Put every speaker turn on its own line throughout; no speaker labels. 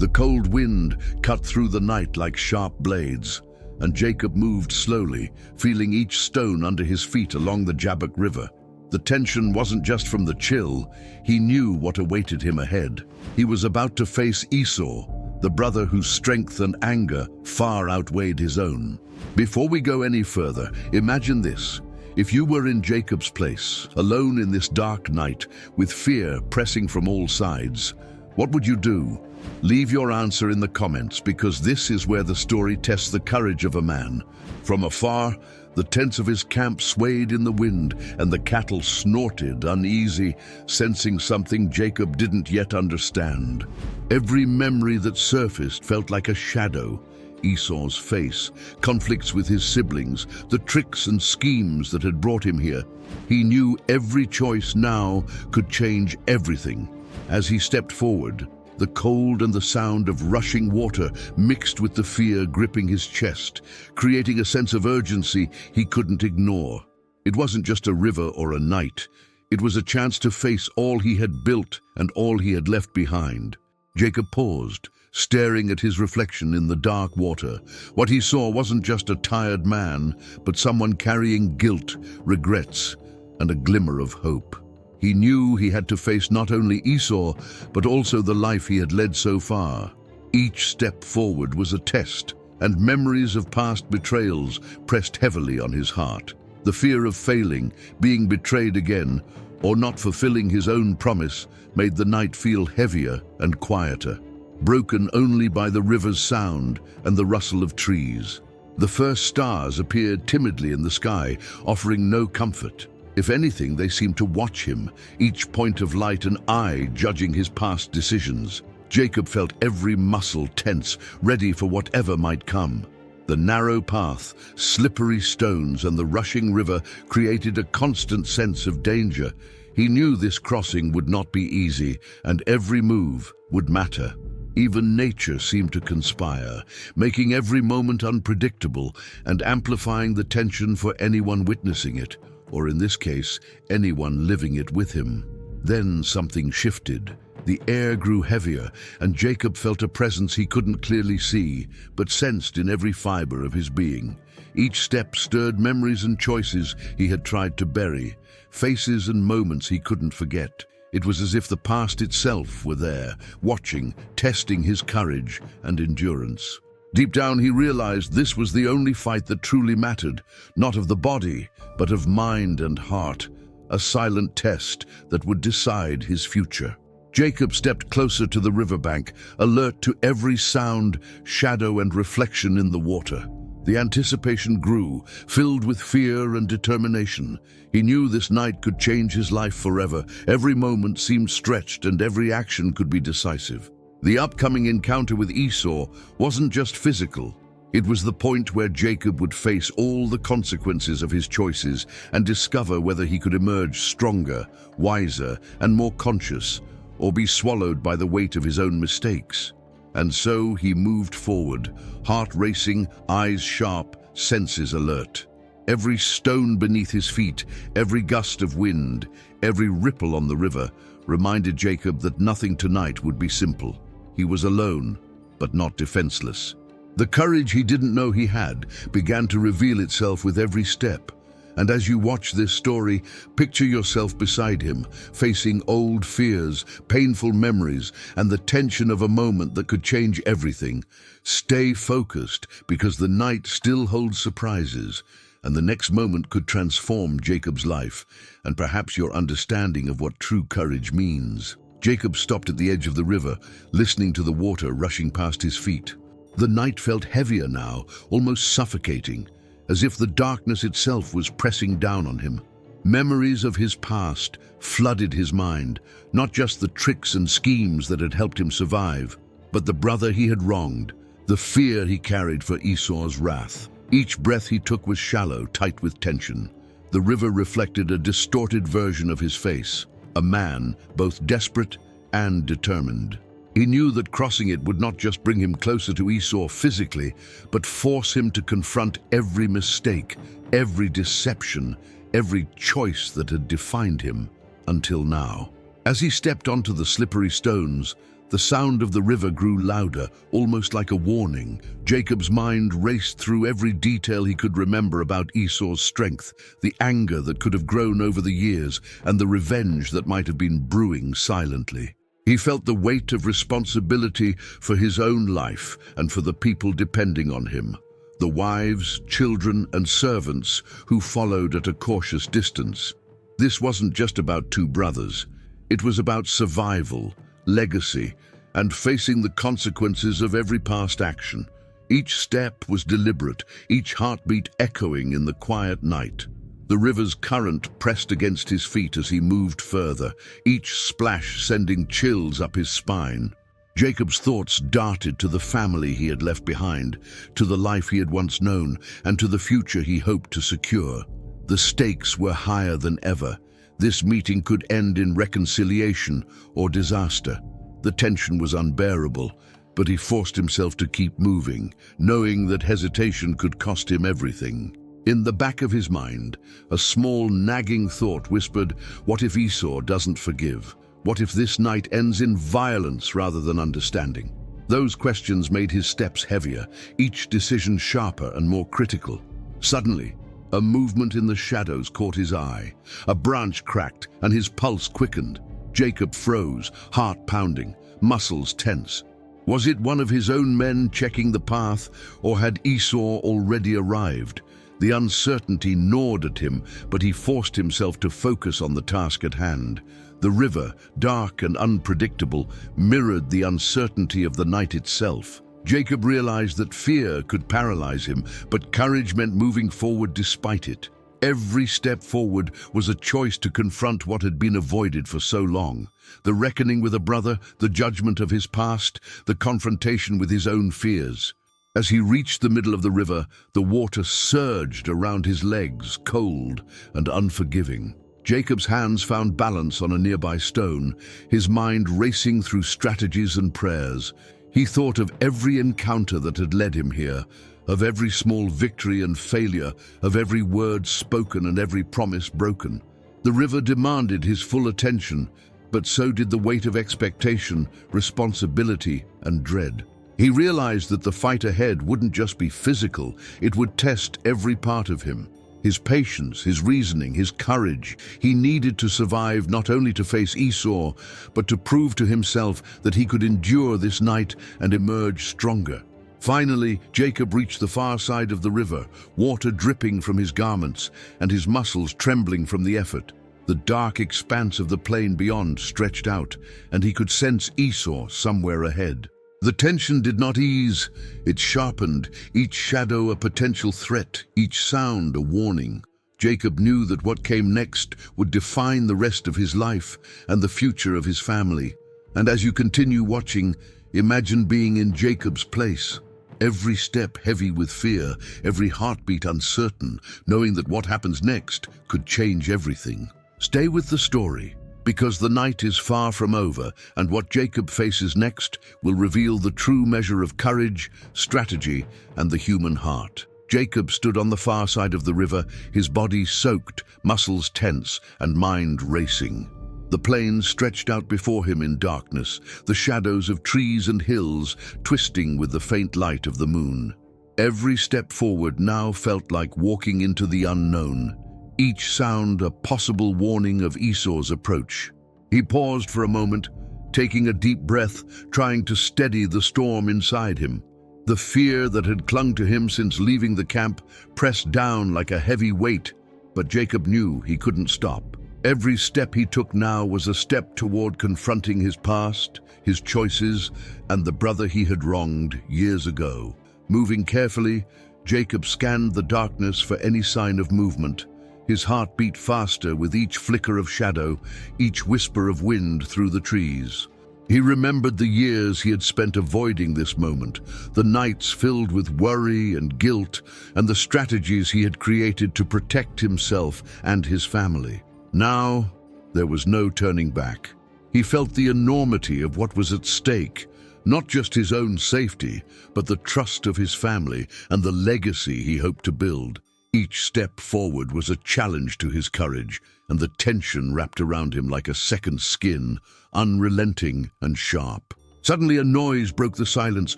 The cold wind cut through the night like sharp blades, and Jacob moved slowly, feeling each stone under his feet along the Jabbok River. The tension wasn't just from the chill, he knew what awaited him ahead. He was about to face Esau, the brother whose strength and anger far outweighed his own. Before we go any further, imagine this. If you were in Jacob's place, alone in this dark night, with fear pressing from all sides, what would you do? Leave your answer in the comments, because this is where the story tests the courage of a man. From afar, the tents of his camp swayed in the wind, and the cattle snorted, uneasy, sensing something Jacob didn't yet understand. Every memory that surfaced felt like a shadow. Esau's face, conflicts with his siblings, the tricks and schemes that had brought him here. He knew every choice now could change everything. As he stepped forward, the cold and the sound of rushing water mixed with the fear gripping his chest, creating a sense of urgency he couldn't ignore. It wasn't just a river or a night. It was a chance to face all he had built and all he had left behind. Jacob paused, staring at his reflection in the dark water. What he saw wasn't just a tired man, but someone carrying guilt, regrets, and a glimmer of hope. He knew he had to face not only Esau, but also the life he had led so far. Each step forward was a test, and memories of past betrayals pressed heavily on his heart. The fear of failing, being betrayed again, or not fulfilling his own promise, made the night feel heavier and quieter, broken only by the river's sound and the rustle of trees. The first stars appeared timidly in the sky, offering no comfort. If anything, they seemed to watch him, each point of light an eye judging his past decisions. Jacob felt every muscle tense, ready for whatever might come. The narrow path, slippery stones, and the rushing river created a constant sense of danger. He knew this crossing would not be easy, and every move would matter. Even nature seemed to conspire, making every moment unpredictable and amplifying the tension for anyone witnessing it, or in this case, anyone living it with him. Then something shifted. The air grew heavier, and Jacob felt a presence he couldn't clearly see, but sensed in every fiber of his being. Each step stirred memories and choices he had tried to bury, faces and moments he couldn't forget. It was as if the past itself were there, watching, testing his courage and endurance. Deep down he realized this was the only fight that truly mattered, not of the body, but of mind and heart, a silent test that would decide his future. Jacob stepped closer to the riverbank, alert to every sound, shadow, and reflection in the water. The anticipation grew, filled with fear and determination. He knew this night could change his life forever. Every moment seemed stretched, and every action could be decisive. The upcoming encounter with Esau wasn't just physical. It was the point where Jacob would face all the consequences of his choices and discover whether he could emerge stronger, wiser, and more conscious, or be swallowed by the weight of his own mistakes. And so he moved forward, heart racing, eyes sharp, senses alert. Every stone beneath his feet, every gust of wind, every ripple on the river reminded Jacob that nothing tonight would be simple. He was alone, but not defenseless. The courage he didn't know he had began to reveal itself with every step. And as you watch this story, picture yourself beside him, facing old fears, painful memories, and the tension of a moment that could change everything. Stay focused, because the night still holds surprises, and the next moment could transform Jacob's life, and perhaps your understanding of what true courage means. Jacob stopped at the edge of the river, listening to the water rushing past his feet. The night felt heavier now, almost suffocating, as if the darkness itself was pressing down on him. Memories of his past flooded his mind, not just the tricks and schemes that had helped him survive, but the brother he had wronged, the fear he carried for Esau's wrath. Each breath he took was shallow, tight with tension. The river reflected a distorted version of his face, a man both desperate and determined. He knew that crossing it would not just bring him closer to Esau physically, but force him to confront every mistake, every deception, every choice that had defined him until now. As he stepped onto the slippery stones, The sound of the river grew louder, almost like a warning. Jacob's mind raced through every detail he could remember about Esau's strength, the anger that could have grown over the years, and the revenge that might have been brewing silently. He felt the weight of responsibility for his own life and for the people depending on him. The wives, children, and servants who followed at a cautious distance. This wasn't just about two brothers. It was about survival, legacy, and facing the consequences of every past action. Each step was deliberate, each heartbeat echoing in the quiet night. The river's current pressed against his feet as he moved further, each splash sending chills up his spine. Jacob's thoughts darted to the family he had left behind, to the life he had once known, and to the future he hoped to secure. The stakes were higher than ever. This meeting could end in reconciliation or disaster. The tension was unbearable, but he forced himself to keep moving, knowing that hesitation could cost him everything. In the back of his mind, a small nagging thought whispered, what if Esau doesn't forgive? What if this night ends in violence rather than understanding? Those questions made his steps heavier, each decision sharper and more critical. Suddenly, a movement in the shadows caught his eye. A branch cracked and his pulse quickened. Jacob froze, heart pounding, muscles tense. Was it one of his own men checking the path, or had Esau already arrived? The uncertainty gnawed at him, but he forced himself to focus on the task at hand. The river, dark and unpredictable, mirrored the uncertainty of the night itself. Jacob realized that fear could paralyze him, but courage meant moving forward despite it. Every step forward was a choice to confront what had been avoided for so long. The reckoning with a brother, the judgment of his past, the confrontation with his own fears. As he reached the middle of the river, the water surged around his legs, cold and unforgiving. Jacob's hands found balance on a nearby stone, his mind racing through strategies and prayers. He thought of every encounter that had led him here, of every small victory and failure, of every word spoken and every promise broken. The river demanded his full attention, but so did the weight of expectation, responsibility, and dread. He realized that the fight ahead wouldn't just be physical, it would test every part of him. His patience, his reasoning, his courage. He needed to survive, not only to face Esau, but to prove to himself that he could endure this night and emerge stronger. Finally, Jacob reached the far side of the river, water dripping from his garments and his muscles trembling from the effort. The dark expanse of the plain beyond stretched out, and he could sense Esau somewhere ahead. The tension did not ease, it sharpened, each shadow a potential threat, each sound a warning. Jacob knew that what came next would define the rest of his life and the future of his family. And as you continue watching, imagine being in Jacob's place. Every step heavy with fear, every heartbeat uncertain, knowing that what happens next could change everything. Stay with the story, because the night is far from over, and what Jacob faces next will reveal the true measure of courage, strategy, and the human heart. Jacob stood on the far side of the river, his body soaked, muscles tense, and mind racing. The plain stretched out before him in darkness, the shadows of trees and hills twisting with the faint light of the moon. Every step forward now felt like walking into the unknown, each sound a possible warning of Esau's approach. He paused for a moment, taking a deep breath, trying to steady the storm inside him. The fear that had clung to him since leaving the camp pressed down like a heavy weight, but Jacob knew he couldn't stop. Every step he took now was a step toward confronting his past, his choices, and the brother he had wronged years ago. Moving carefully, Jacob scanned the darkness for any sign of movement. His heart beat faster with each flicker of shadow, each whisper of wind through the trees. He remembered the years he had spent avoiding this moment, the nights filled with worry and guilt, and the strategies he had created to protect himself and his family. Now, there was no turning back. He felt the enormity of what was at stake, not just his own safety, but the trust of his family and the legacy he hoped to build. Each step forward was a challenge to his courage, and the tension wrapped around him like a second skin, unrelenting and sharp. Suddenly a noise broke the silence,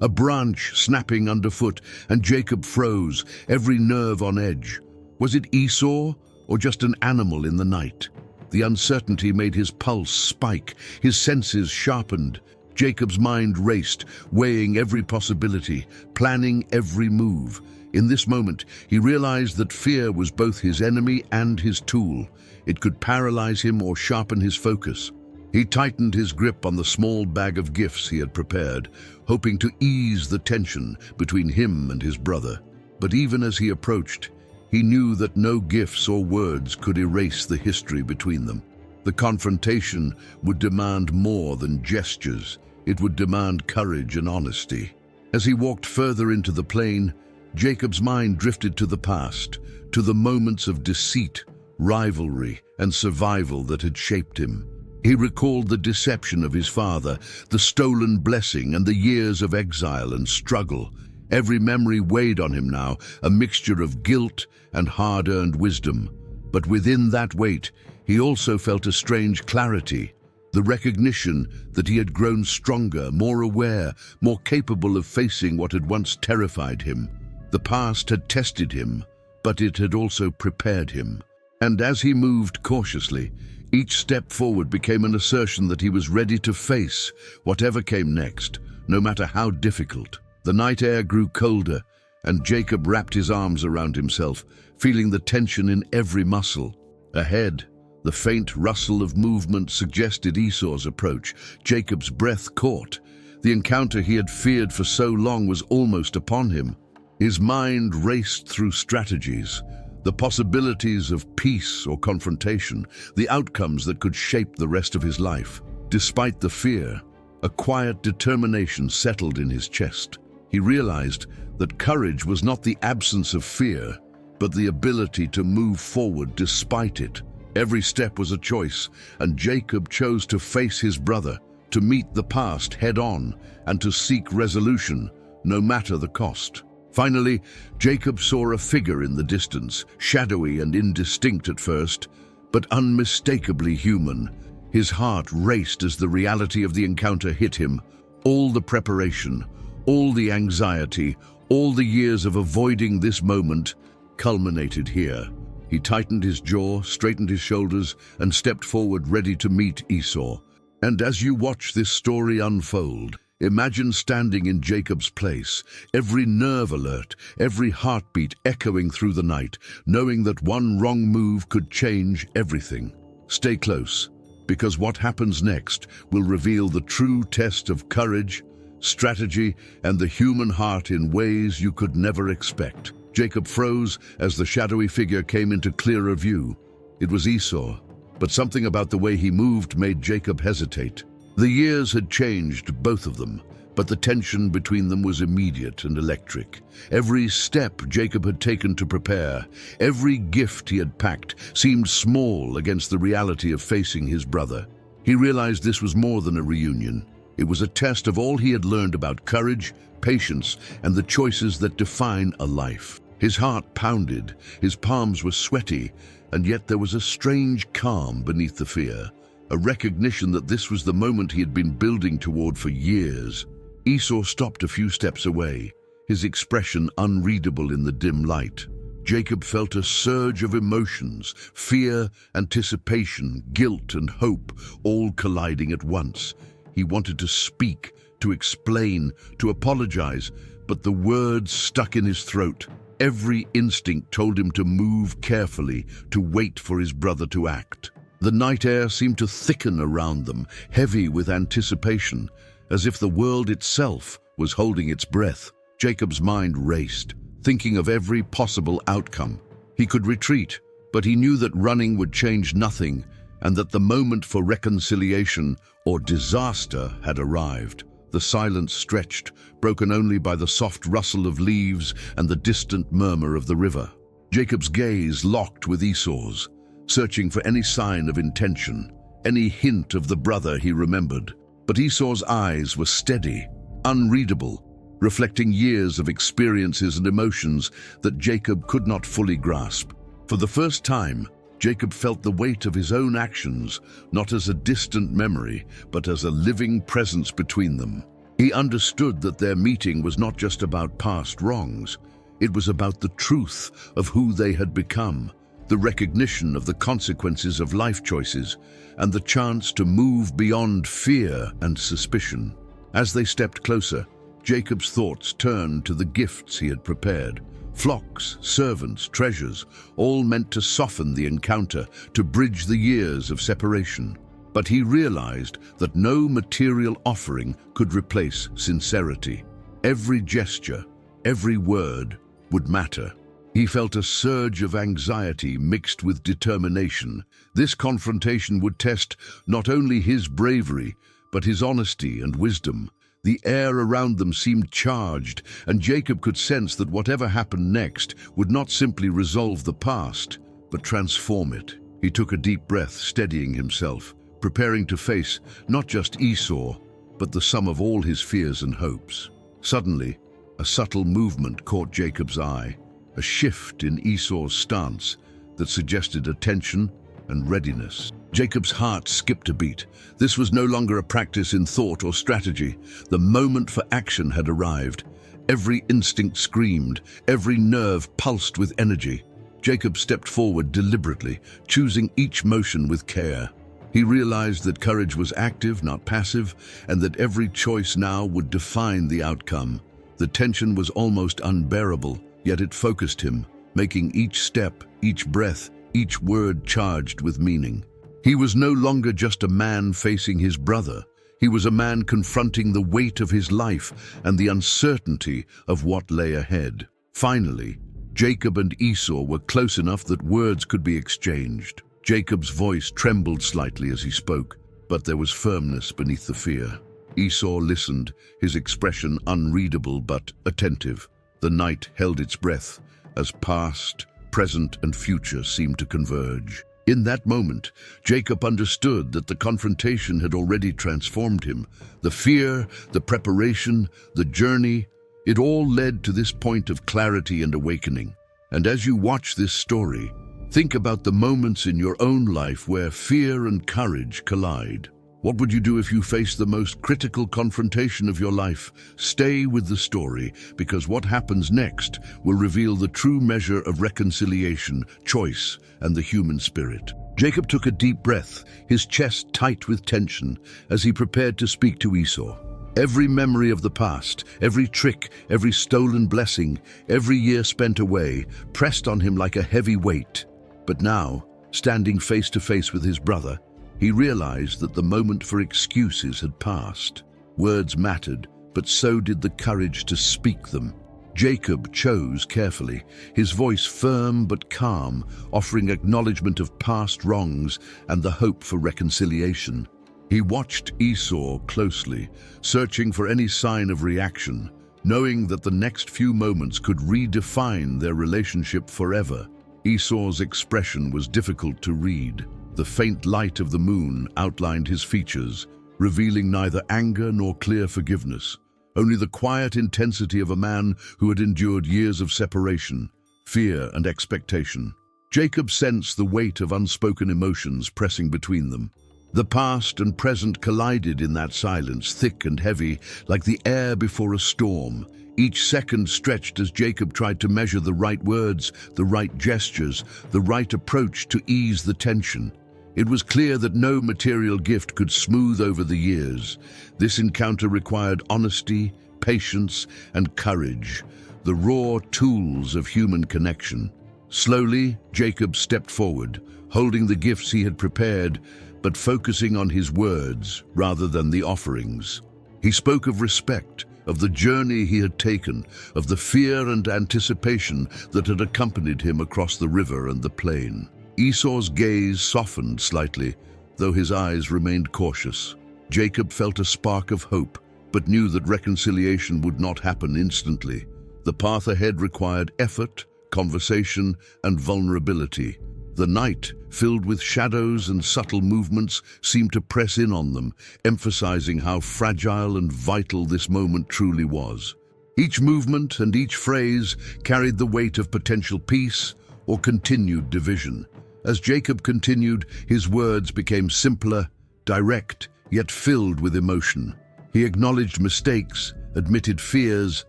a branch snapping underfoot, and Jacob froze, every nerve on edge. Was it Esau, or just an animal in the night? The uncertainty made his pulse spike, his senses sharpened. Jacob's mind raced, weighing every possibility, planning every move. In this moment, he realized that fear was both his enemy and his tool. It could paralyze him or sharpen his focus. He tightened his grip on the small bag of gifts he had prepared, hoping to ease the tension between him and his brother. But even as he approached, he knew that no gifts or words could erase the history between them. The confrontation would demand more than gestures. It would demand courage and honesty. As he walked further into the plain, Jacob's mind drifted to the past, to the moments of deceit, rivalry, and survival that had shaped him. He recalled the deception of his father, the stolen blessing, and the years of exile and struggle. Every memory weighed on him now, a mixture of guilt and hard-earned wisdom. But within that weight, he also felt a strange clarity, the recognition that he had grown stronger, more aware, more capable of facing what had once terrified him. The past had tested him, but it had also prepared him. And as he moved cautiously, each step forward became an assertion that he was ready to face whatever came next, no matter how difficult. The night air grew colder, and Jacob wrapped his arms around himself, feeling the tension in every muscle. Ahead, the faint rustle of movement suggested Esau's approach. Jacob's breath caught. The encounter he had feared for so long was almost upon him. His mind raced through strategies, the possibilities of peace or confrontation, the outcomes that could shape the rest of his life. Despite the fear, a quiet determination settled in his chest. He realized that courage was not the absence of fear, but the ability to move forward despite it. Every step was a choice, and Jacob chose to face his brother, to meet the past head-on, and to seek resolution, no matter the cost. Finally, Jacob saw a figure in the distance, shadowy and indistinct at first, but unmistakably human. His heart raced as the reality of the encounter hit him. All the preparation, all the anxiety, all the years of avoiding this moment culminated here. He tightened his jaw, straightened his shoulders, and stepped forward ready to meet Esau. And as you watch this story unfold, imagine standing in Jacob's place, every nerve alert, every heartbeat echoing through the night, knowing that one wrong move could change everything. Stay close, because what happens next will reveal the true test of courage, strategy, and the human heart in ways you could never expect. Jacob froze as the shadowy figure came into clearer view. It was Esau, but something about the way he moved made Jacob hesitate. The years had changed both of them, but the tension between them was immediate and electric. Every step Jacob had taken to prepare, every gift he had packed, seemed small against the reality of facing his brother. He realized this was more than a reunion. It was a test of all he had learned about courage, patience, and the choices that define a life. His heart pounded, his palms were sweaty, and yet there was a strange calm beneath the fear, a recognition that this was the moment he had been building toward for years. Esau stopped a few steps away, his expression unreadable in the dim light. Jacob felt a surge of emotions, fear, anticipation, guilt, and hope, all colliding at once. He wanted to speak, to explain, to apologize, but the words stuck in his throat. Every instinct told him to move carefully, to wait for his brother to act. The night air seemed to thicken around them, heavy with anticipation, as if the world itself was holding its breath. Jacob's mind raced, thinking of every possible outcome. He could retreat, but he knew that running would change nothing, and that the moment for reconciliation or disaster had arrived. The silence stretched, broken only by the soft rustle of leaves and the distant murmur of the river. Jacob's gaze locked with Esau's, searching for any sign of intention, any hint of the brother he remembered. But Esau's eyes were steady, unreadable, reflecting years of experiences and emotions that Jacob could not fully grasp. For the first time, Jacob felt the weight of his own actions, not as a distant memory, but as a living presence between them. He understood that their meeting was not just about past wrongs. It was about the truth of who they had become, the recognition of the consequences of life choices, and the chance to move beyond fear and suspicion. As they stepped closer, Jacob's thoughts turned to the gifts he had prepared. Flocks, servants, treasures, all meant to soften the encounter, to bridge the years of separation. But he realized that no material offering could replace sincerity. Every gesture, every word would matter. He felt a surge of anxiety mixed with determination. This confrontation would test not only his bravery, but his honesty and wisdom. The air around them seemed charged, and Jacob could sense that whatever happened next would not simply resolve the past, but transform it. He took a deep breath, steadying himself, preparing to face not just Esau, but the sum of all his fears and hopes. Suddenly, a subtle movement caught Jacob's eye, a shift in Esau's stance that suggested attention and readiness. Jacob's heart skipped a beat. This was no longer a practice in thought or strategy. The moment for action had arrived. Every instinct screamed, every nerve pulsed with energy. Jacob stepped forward deliberately, choosing each motion with care. He realized that courage was active, not passive, and that every choice now would define the outcome. The tension was almost unbearable, yet it focused him, making each step, each breath, each word charged with meaning. He was no longer just a man facing his brother. He was a man confronting the weight of his life and the uncertainty of what lay ahead. Finally, Jacob and Esau were close enough that words could be exchanged. Jacob's voice trembled slightly as he spoke, but there was firmness beneath the fear. Esau listened, his expression unreadable but attentive. The night held its breath as past, present, and future seemed to converge. In that moment, Jacob understood that the confrontation had already transformed him. The fear, the preparation, the journey, it all led to this point of clarity and awakening. And as you watch this story, think about the moments in your own life where fear and courage collide. What would you do if you faced the most critical confrontation of your life? Stay with the story, because what happens next will reveal the true measure of reconciliation, choice, and the human spirit. Jacob took a deep breath, his chest tight with tension, as he prepared to speak to Esau. Every memory of the past, every trick, every stolen blessing, every year spent away, pressed on him like a heavy weight. But now, standing face to face with his brother, he realized that the moment for excuses had passed. Words mattered, but so did the courage to speak them. Jacob chose carefully, his voice firm but calm, offering acknowledgement of past wrongs and the hope for reconciliation. He watched Esau closely, searching for any sign of reaction, knowing that the next few moments could redefine their relationship forever. Esau's expression was difficult to read. The faint light of the moon outlined his features, revealing neither anger nor clear forgiveness, only the quiet intensity of a man who had endured years of separation, fear, and expectation. Jacob sensed the weight of unspoken emotions pressing between them. The past and present collided in that silence, thick and heavy, like the air before a storm. Each second stretched as Jacob tried to measure the right words, the right gestures, the right approach to ease the tension. It was clear that no material gift could smooth over the years. This encounter required honesty, patience, and courage, the raw tools of human connection. Slowly, Jacob stepped forward, holding the gifts he had prepared, but focusing on his words rather than the offerings. He spoke of respect, of the journey he had taken, of the fear and anticipation that had accompanied him across the river and the plain. Esau's gaze softened slightly, though his eyes remained cautious. Jacob felt a spark of hope, but knew that reconciliation would not happen instantly. The path ahead required effort, conversation, and vulnerability. The night, filled with shadows and subtle movements, seemed to press in on them, emphasizing how fragile and vital this moment truly was. Each movement and each phrase carried the weight of potential peace or continued division. As Jacob continued, his words became simpler, direct, yet filled with emotion. He acknowledged mistakes, admitted fears,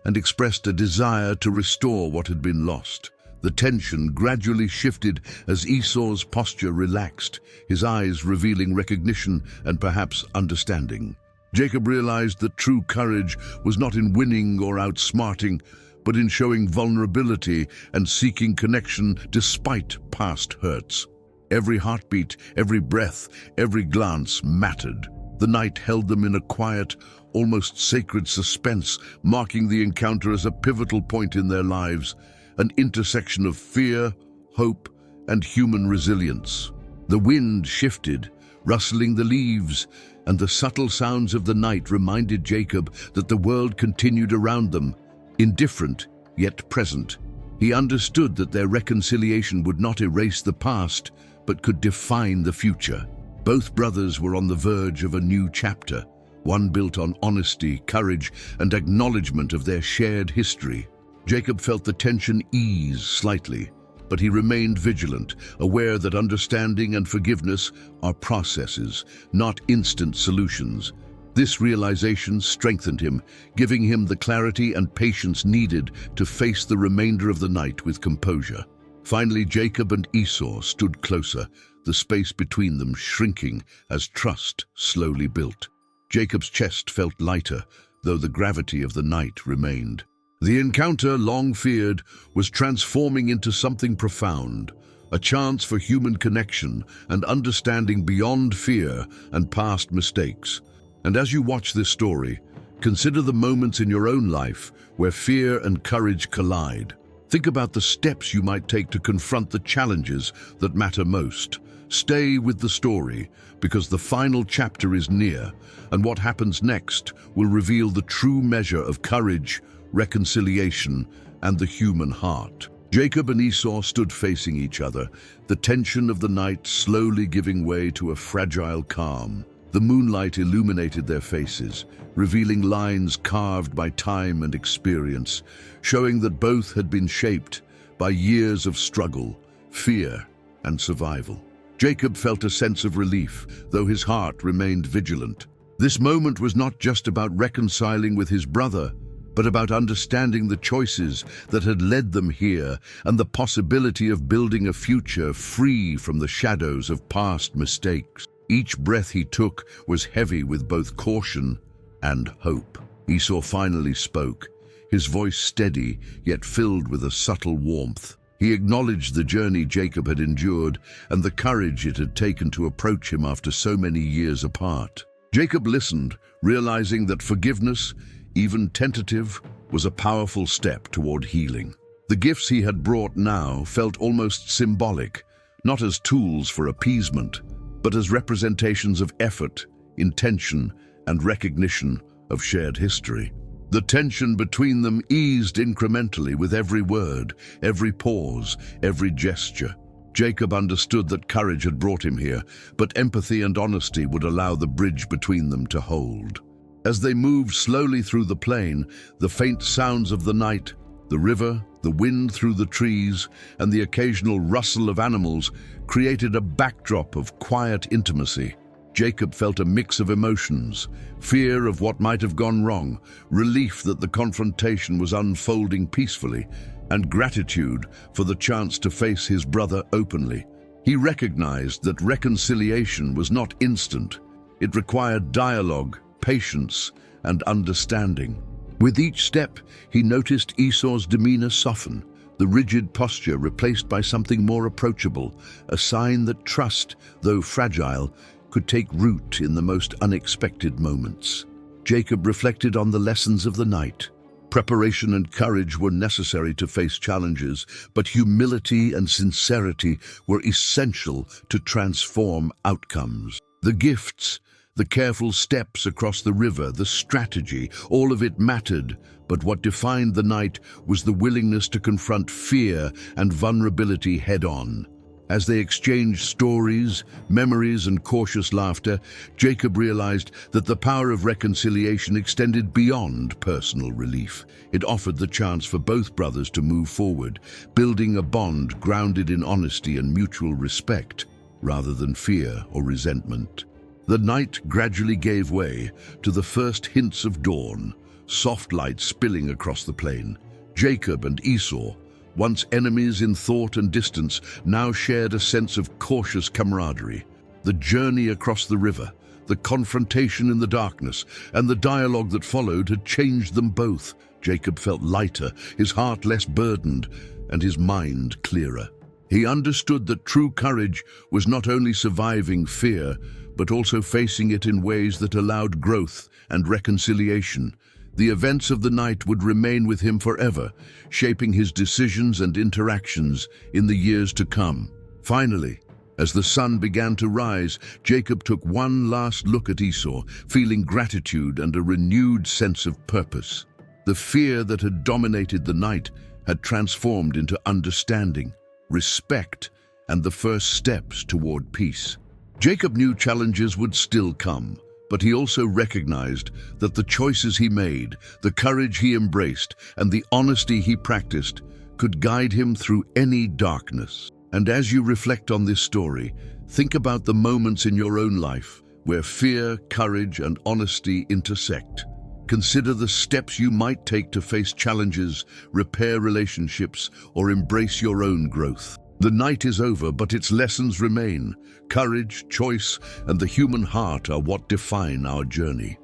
and expressed a desire to restore what had been lost. The tension gradually shifted as Esau's posture relaxed, his eyes revealing recognition and perhaps understanding. Jacob realized that true courage was not in winning or outsmarting, but in showing vulnerability and seeking connection despite past hurts. Every heartbeat, every breath, every glance mattered. The night held them in a quiet, almost sacred suspense, marking the encounter as a pivotal point in their lives, an intersection of fear, hope, and human resilience. The wind shifted, rustling the leaves, and the subtle sounds of the night reminded Jacob that the world continued around them, indifferent yet present. He understood that their reconciliation would not erase the past, but could define the future. Both brothers were on the verge of a new chapter, one built on honesty, courage, and acknowledgement of their shared history. Jacob felt the tension ease slightly, but he remained vigilant, aware that understanding and forgiveness are processes, not instant solutions. This realization strengthened him, giving him the clarity and patience needed to face the remainder of the night with composure. Finally, Jacob and Esau stood closer, the space between them shrinking as trust slowly built. Jacob's chest felt lighter, though the gravity of the night remained. The encounter, long feared, was transforming into something profound, a chance for human connection and understanding beyond fear and past mistakes. And as you watch this story, consider the moments in your own life where fear and courage collide. Think about the steps you might take to confront the challenges that matter most. Stay with the story, because the final chapter is near, and what happens next will reveal the true measure of courage, reconciliation, and the human heart. Jacob and Esau stood facing each other, the tension of the night slowly giving way to a fragile calm. The moonlight illuminated their faces, revealing lines carved by time and experience, showing that both had been shaped by years of struggle, fear, and survival. Jacob felt a sense of relief, though his heart remained vigilant. This moment was not just about reconciling with his brother, but about understanding the choices that had led them here and the possibility of building a future free from the shadows of past mistakes. Each breath he took was heavy with both caution and hope. Esau finally spoke, his voice steady yet filled with a subtle warmth. He acknowledged the journey Jacob had endured and the courage it had taken to approach him after so many years apart. Jacob listened, realizing that forgiveness, even tentative, was a powerful step toward healing. The gifts he had brought now felt almost symbolic, not as tools for appeasement, but as representations of effort, intention, and recognition of shared history. The tension between them eased incrementally with every word, every pause, every gesture. Jacob understood that courage had brought him here, but empathy and honesty would allow the bridge between them to hold. As they moved slowly through the plain, the faint sounds of the night, the river, the wind through the trees, and the occasional rustle of animals created a backdrop of quiet intimacy. Jacob felt a mix of emotions, fear of what might have gone wrong, relief that the confrontation was unfolding peacefully, and gratitude for the chance to face his brother openly. He recognized that reconciliation was not instant. It required dialogue, patience, and understanding. With each step, he noticed Esau's demeanor soften, the rigid posture replaced by something more approachable, a sign that trust, though fragile, could take root in the most unexpected moments. Jacob reflected on the lessons of the night. Preparation and courage were necessary to face challenges, but humility and sincerity were essential to transform outcomes. The gifts, the careful steps across the river, the strategy, all of it mattered, but what defined the night was the willingness to confront fear and vulnerability head-on. As they exchanged stories, memories, and cautious laughter, Jacob realized that the power of reconciliation extended beyond personal relief. It offered the chance for both brothers to move forward, building a bond grounded in honesty and mutual respect, rather than fear or resentment. The night gradually gave way to the first hints of dawn, soft light spilling across the plain. Jacob and Esau, once enemies in thought and distance, now shared a sense of cautious camaraderie. The journey across the river, the confrontation in the darkness, and the dialogue that followed had changed them both. Jacob felt lighter, his heart less burdened, and his mind clearer. He understood that true courage was not only surviving fear, but also facing it in ways that allowed growth and reconciliation. The events of the night would remain with him forever, shaping his decisions and interactions in the years to come. Finally, as the sun began to rise, Jacob took one last look at Esau, feeling gratitude and a renewed sense of purpose. The fear that had dominated the night had transformed into understanding, respect, and the first steps toward peace. Jacob knew challenges would still come, but he also recognized that the choices he made, the courage he embraced, and the honesty he practiced could guide him through any darkness. And as you reflect on this story, think about the moments in your own life where fear, courage, and honesty intersect. Consider the steps you might take to face challenges, repair relationships, or embrace your own growth. The night is over, but its lessons remain. Courage, choice, and the human heart are what define our journey.